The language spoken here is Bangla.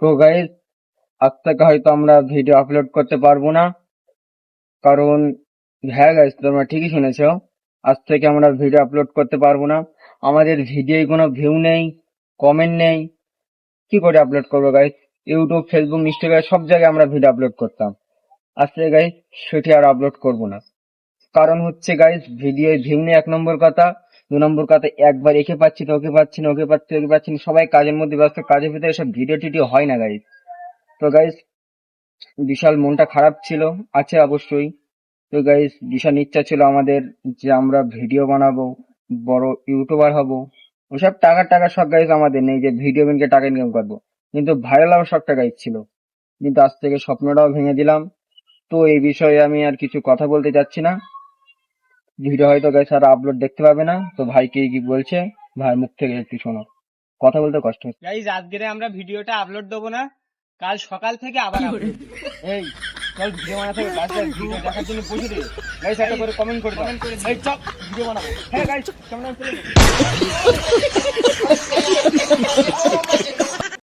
তো গাইস, আজ থেকে হয়তো আমরা ভিডিও আপলোড করতে পারবো না, কারণ হ্যাঁ গাইস, তোমরা ঠিকই শুনেছো, আজ থেকে আমরা ভিডিও আপলোড করতে পারবো না। আমাদের ভিডিওয় কোনো ভিউ নেই, কমেন্ট নেই, কি করে আপলোড করবো গাইস? ইউটিউব, ফেসবুক, ইনস্টাগ্রাম সব জায়গায় আমরা ভিডিও আপলোড করতাম। আজ থেকে গাইস সেটি আর আপলোড করবো না। কারণ হচ্ছে গাইস, ভিডিও ভিউ নেই এক নম্বর কথা, 2 নম্বর কথা, একবার একে পাচ্ছি না, ওকে পাচ্ছি না, ওকে পাচ্ছি ওকে পাচ্ছি না, সবাই কাজের মধ্যে ব্যস্ত, কাজের ভিতরে সব ভিডিও টিডিও হয় না গাইস। তো গাইস, বিশাল মনটা খারাপ ছিল, আছে অবশ্যই। তো গাইস, বিশাল ইচ্ছা ছিল আমাদের যে আমরা ভিডিও বানাবো, বড় ইউটিউবার হব। ওসব টাকা টাকা শখ গাইস আমাদের নেই যে ভিডিও বানিয়ে টাকা ইনকাম করবো, কিন্তু ভাইরাল হওয়ার শখটা গাইস ছিল। কিন্তু আজ থেকে স্বপ্নটাও ভেঙে দিলাম। তো এই বিষয়ে আমি আর কিছু কথা বলতে চাচ্ছি না। ভিডিও হয়তো গাইস আর আপলোড দেখতে পাবে না। তো ভাইকে কি বলছে, ভাই মুখ থেকে একটু শোনো, কথা বলতে কষ্ট হচ্ছে। গাইজ আজকে আমরা ভিডিওটা আপলোড দেবো না, কাল সকাল থেকে আবার আপলোড। এই চল ভিডিও বানাতে হবে, গাইস ভিডিও দেখার জন্য বসে দে। গাইস একটা করে কমেন্ট করে দাও। এই চল ভিডিও বানাবো। হ্যাঁ গাইস, কেমন আছেন?